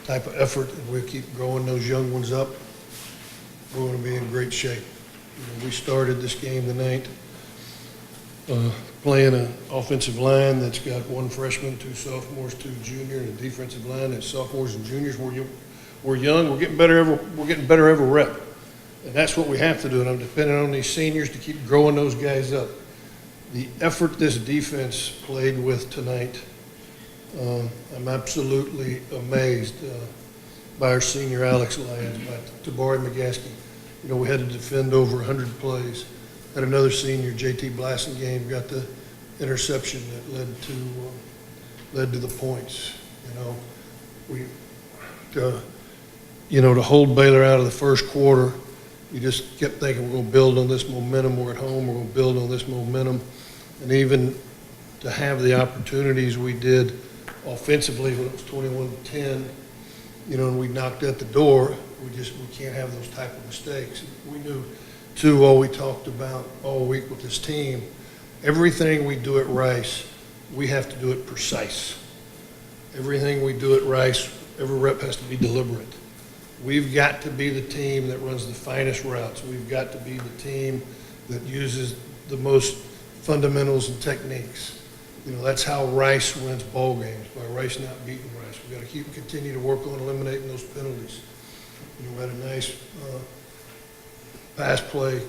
type of effort, and we'll keep growing those young ones up, we're going to be in great shape. You know, we started this game tonight playing an offensive line that's got one freshman, two sophomores, two juniors, and a defensive line that's sophomores and juniors. We're young. We're getting better every rep, and that's what we have to do. And I'm depending on these seniors to keep growing those guys up. The effort this defense played with tonight, I'm absolutely amazed by our senior Alex Lyons, by Tabari McGaskey. You know, we had to defend over 100 plays. Had another senior, JT Blassingame, got the interception that led to the points. To hold Baylor out of the first quarter, you just kept thinking we're going to build on this momentum. We're at home. We're going to build on this momentum, and even to have the opportunities we did offensively when it was 21-10, and we knocked at the door. We can't have those type of mistakes. We knew, too, all we talked about all week with this team, everything we do at Rice, we have to do it precise. Everything we do at Rice, every rep has to be deliberate. We've got to be the team that runs the finest routes. We've got to be the team that uses the most fundamentals and techniques. That's how Rice wins ball games, by Rice not beating Rice. We've got to continue to work on eliminating those penalties. We had a nice pass play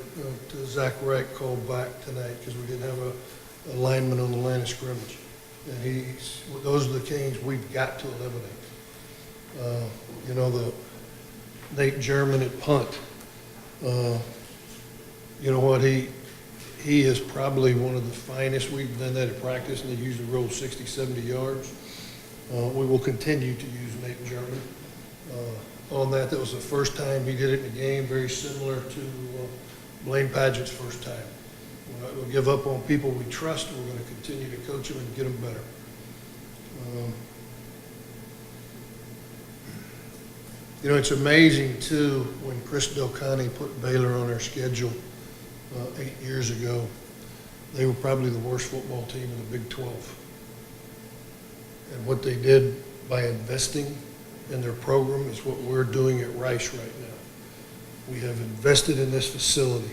to Zach Wright called back tonight because we didn't have a lineman on the line of scrimmage. And those are the things we've got to eliminate. The Nate German at punt. You know what? He is probably one of the finest. We've done that at practice, and they usually roll 60, 70 yards. We will continue to use Nate German on that. That was the first time he did it in a game, very similar to Blaine Padgett's first time. We're not going to give up on people we trust. We're going to continue to coach them and get them better. It's amazing, too, when Chris Delcani put Baylor on our schedule 8 years ago, they were probably the worst football team in the Big 12. And what they did by investing in their program is what we're doing at Rice right now. We have invested in this facility.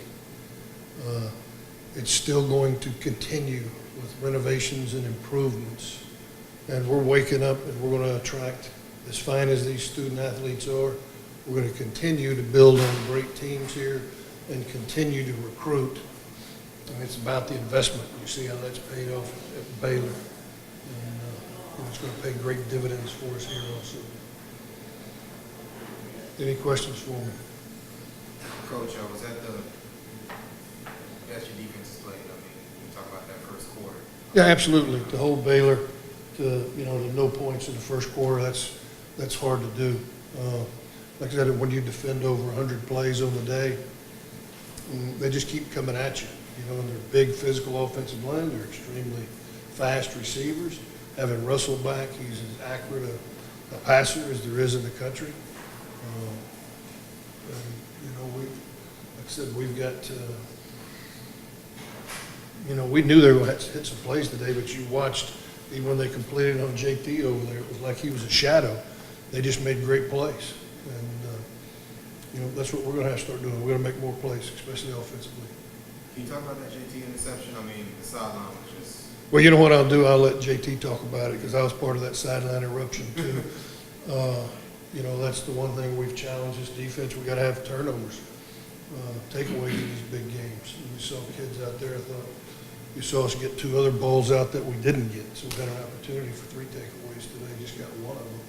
It's still going to continue with renovations and improvements. And we're waking up and we're going to attract, as fine as these student athletes are, we're going to continue to build on great teams here and continue to recruit. And it's about the investment. You see how that's paid off at Baylor. And it's going to pay great dividends for us here also. Any questions for me? Coach, was that the best your defense has played? I mean, you talk about that first quarter. Yeah, absolutely. To hold Baylor to no points in the first quarter, that's hard to do. Like I said, when you defend over 100 plays on the day, they just keep coming at you. And they're big physical offensive line. They're extremely fast receivers. Having Russell back, he's as accurate a passer as there is in the country. Like I said, we've got, we knew they were going to hit some plays today, but you watched, even when they completed on JT over there, it was like he was a shadow. They just made great plays. And, that's what we're going to have to start doing. We're going to make more plays, especially offensively. Can you talk about that JT interception? I mean, the sideline was just... Well, you know what I'll do? I'll let JT talk about it because I was part of that sideline eruption too. That's the one thing we've challenged this defense. We've got to have turnovers, takeaways in these big games. And we saw kids out there. I thought you saw us get two other balls out that we didn't get. So we got an opportunity for 3 takeaways today. Just got one of them.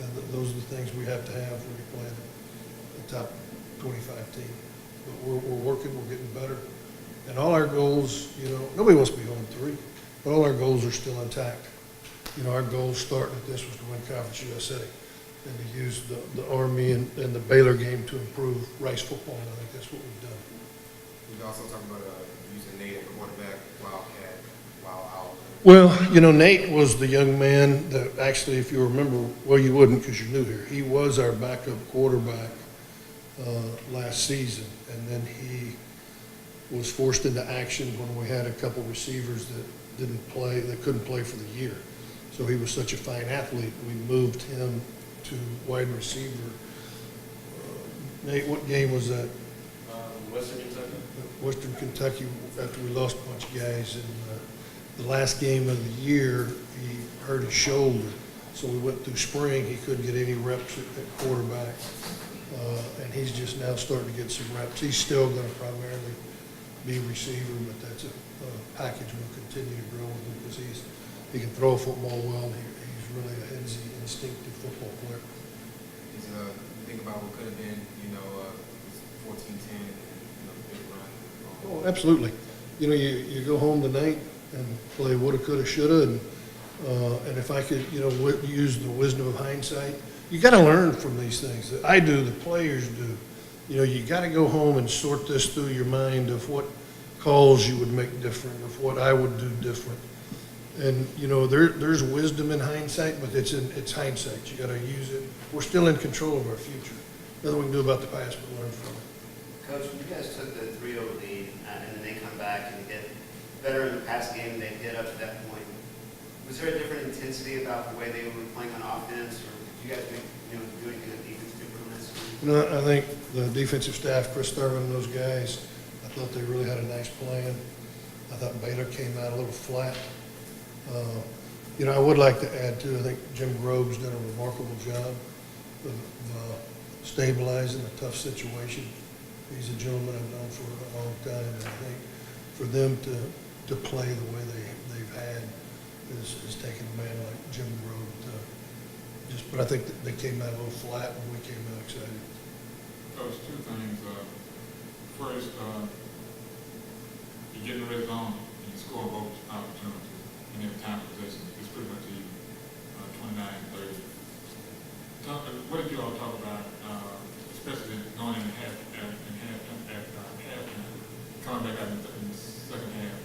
And those are the things we have to have when we play the top 25 team. But we're working. We're getting better. And all our goals, nobody wants to be 0-3, but all our goals are still intact. Our goal starting at this was to win Conference USA and to use the Army and the Baylor game to improve Rice football, and I think that's what we've done. We also talked about using Nate at quarterback, Wildcat, while out. Well, Nate was the young man that actually, if you remember, well, you wouldn't because you're new here, he was our backup quarterback last season, and then he was forced into action when we had a couple receivers that didn't play, that couldn't play for the year. So he was such a fine athlete, we moved him to wide receiver. Nate, what game was that? Western Kentucky. Western Kentucky, after we lost a bunch of guys. And the last game of the year, he hurt his shoulder. So we went through spring. He couldn't get any reps at quarterback. And he's just now starting to get some reps. He's still going to primarily be receiver, but that's a package we'll continue to grow with him because he can throw a football well. And he's really a headsy, instinctive football player. Think about what could have been, 14-10, big run. Oh, absolutely. You go home tonight and play woulda, coulda, shoulda, and if I could, use the wisdom of hindsight, you got to learn from these things. I do, the players do. You got to go home and sort this through your mind of what calls you would make different, of what I would do different. And, there's wisdom in hindsight, but it's hindsight. You got to use it. We're still in control of our future. Nothing we can do about the past, but learn from it. Coach, when you guys took the 3-0 lead, and then they come back and get better in the pass game than they did up to that point, was there a different intensity about the way they were playing on offense, or did you guys do anything on defense differently? I think the defensive staff, Chris Thurman and those guys, I thought they really had a nice plan. I thought Baylor came out a little flat. I would like to add, too, I think Jim Grove's done a remarkable job of stabilizing a tough situation. He's a gentleman I've known for a long time, and I think for them to play the way they've had is taking a man like Jim Grove but I think that they came out a little flat and we came out excited. Coach, two things. First, you get in the red zone and you score both opportunities and every time possession. It's pretty much even 29-30. What did you all talk about, especially going in halftime, coming back out in the second half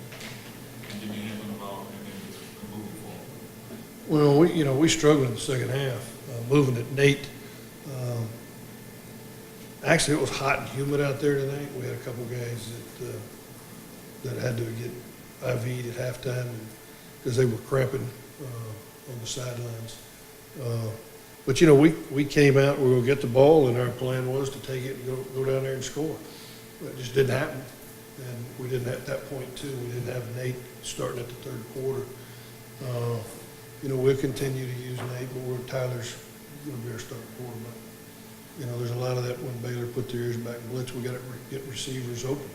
and getting your hands on the ball and then just moving forward? Well, we struggled in the second half, moving it. Nate, actually it was hot and humid out there tonight. We had a couple guys that had to get IV'd at halftime because they were cramping on the sidelines. But we came out, we were going to get the ball, and our plan was to take it and go down there and score. But it just didn't happen. And we didn't, at that point, too, we didn't have Nate starting at the third quarter. We'll continue to use Nate, but Tyler's going to be our starting quarterback. There's a lot of that when Baylor put their ears back and blitz, we got to get receivers open.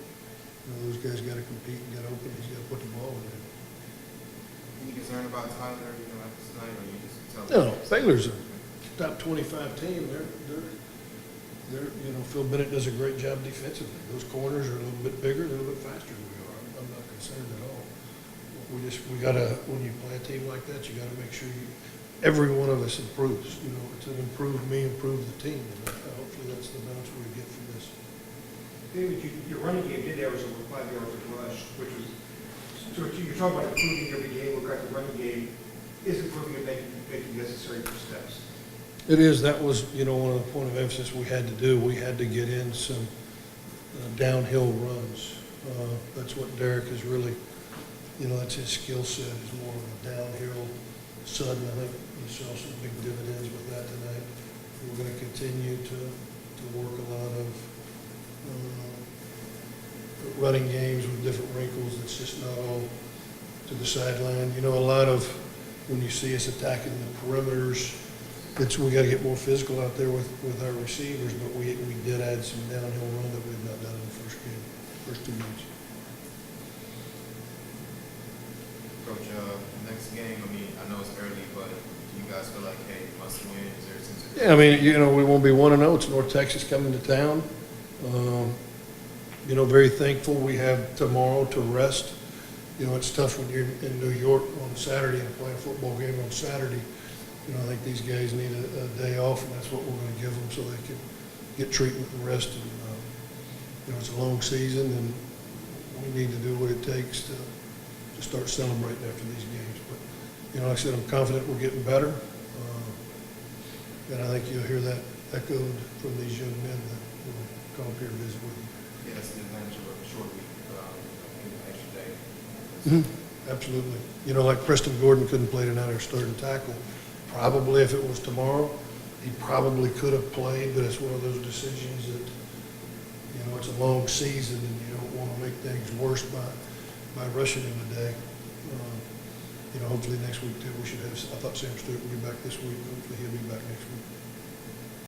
Those guys got to compete and get open. He's got to put the ball in there. Any concern about Tyler, after tonight, or you just tell No, Baylor's a top 25 team. They're Phil Bennett does a great job defensively. Those corners are a little bit bigger, they're a little bit faster than we are. I'm not concerned at all. We gotta, when you play a team like that, you gotta make sure every one of us improves. It's an improve me, improve the team. And hopefully that's the balance we get from this. David, your running game did average over 5 yards a rush, which was, so you're talking about improving every game. Look like the running game is improving and making necessary steps. It is. That was, one of the point of emphasis we had to do. We had to get in some downhill runs. That's what Derek is really, that's his skill set, is more of a downhill sudden. I think you saw some big dividends with that tonight. We're going to continue to work a lot of running games with different wrinkles. It's just not all to the sideline. A lot of when you see us attacking the perimeters, we got to get more physical out there with our receivers, but we did add some downhill run that we've not done in the first 2 games. Coach, next game, I know it's early, but do you guys feel like, hey, must win? Is there a sense of... Yeah, we won't be 1-0. It's North Texas coming to town. Very thankful we have tomorrow to rest. It's tough when you're in New York on Saturday and play a football game on Saturday. I think these guys need a day off, and that's what we're going to give them so they can get treatment and rest. And, it's a long season, and we need to do what it takes to start celebrating after these games. But, like I said, I'm confident we're getting better. And I think you'll hear that echoed from these young men that will come up here and visit with you. Yeah, that's the advantage of a short week, an extra day. Absolutely. Like Preston Gordon couldn't play tonight, our starting tackle. Probably if it was tomorrow, he probably could have played, but it's one of those decisions that, you know, it's a long season and you don't want to make things worse by rushing him today. You know, hopefully next week too, we should have, I thought Sam Stewart would be back this week, hopefully he'll be back next week.